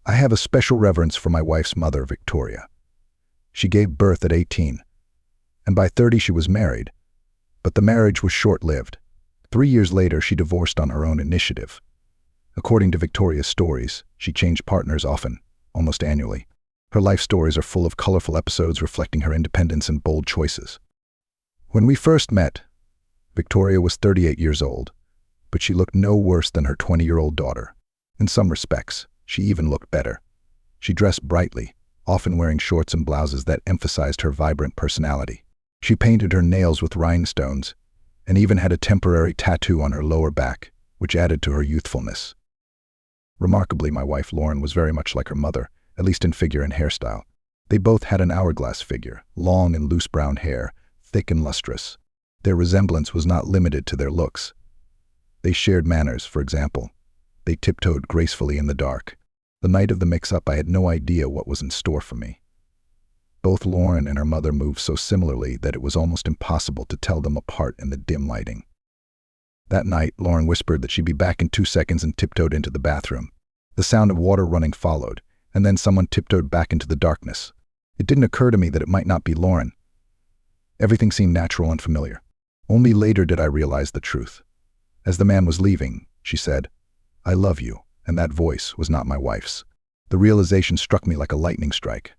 I have a special reverence for my wife's mother, Victoria. She gave birth at 18, and by 30 she was married, but the marriage was short-lived. 3 years later, she divorced on her own initiative. According to Victoria's stories, she changed partners often, almost annually. Her life stories are full of colorful episodes reflecting her independence and bold choices. When we first met, Victoria was 38 years old, but she looked no worse than her 20-year-old daughter. In some respects, she even looked better. She dressed brightly, often wearing shorts and blouses that emphasized her vibrant personality. She painted her nails with rhinestones and even had a temporary tattoo on her lower back, which added to her youthfulness. Remarkably, my wife Lauren was very much like her mother, at least in figure and hairstyle. They both had an hourglass figure, long and loose brown hair, thick and lustrous. Their resemblance was not limited to their looks. They shared manners, for example. They tiptoed gracefully in the dark. The night of the mix-up, I had no idea what was in store for me. Both Lauren and her mother moved so similarly that it was almost impossible to tell them apart in the dim lighting. That night, Lauren whispered that she'd be back in 2 seconds and tiptoed into the bathroom. The sound of water running followed, and then someone tiptoed back into the darkness. It didn't occur to me that it might not be Lauren. Everything seemed natural and familiar. Only later did I realize the truth. As the man was leaving, she said, "I love you," and that voice was not my wife's. The realization struck me like a lightning strike.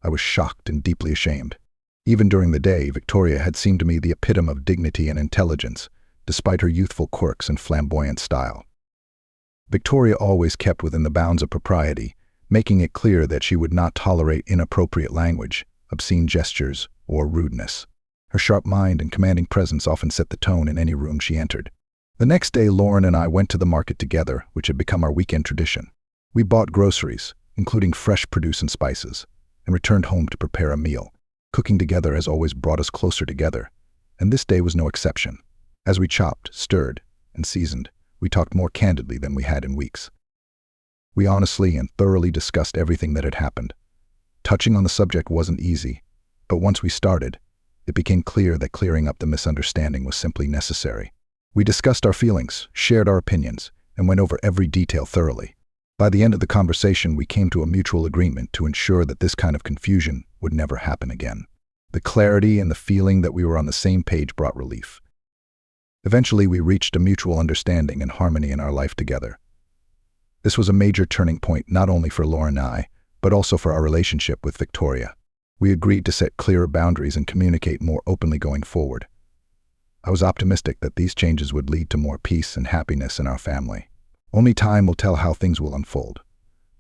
I was shocked and deeply ashamed. Even during the day, Victoria had seemed to me the epitome of dignity and intelligence, despite her youthful quirks and flamboyant style. Victoria always kept within the bounds of propriety, making it clear that she would not tolerate inappropriate language, obscene gestures, or rudeness. Her sharp mind and commanding presence often set the tone in any room she entered. The next day, Lauren and I went to the market together, which had become our weekend tradition. We bought groceries, including fresh produce and spices, and returned home to prepare a meal. Cooking together has always brought us closer together, and this day was no exception. As we chopped, stirred, and seasoned, we talked more candidly than we had in weeks. We honestly and thoroughly discussed everything that had happened. Touching on the subject wasn't easy, but once we started, it became clear that clearing up the misunderstanding was simply necessary. We discussed our feelings, shared our opinions, and went over every detail thoroughly. By the end of the conversation, we came to a mutual agreement to ensure that this kind of confusion would never happen again. The clarity and the feeling that we were on the same page brought relief. Eventually, we reached a mutual understanding and harmony in our life together. This was a major turning point not only for Lauren and I, but also for our relationship with Victoria. We agreed to set clearer boundaries and communicate more openly going forward. I was optimistic that these changes would lead to more peace and happiness in our family. Only time will tell how things will unfold,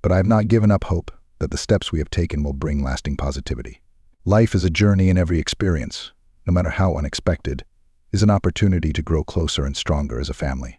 but I have not given up hope that the steps we have taken will bring lasting positivity. Life is a journey, and every experience, no matter how unexpected, is an opportunity to grow closer and stronger as a family.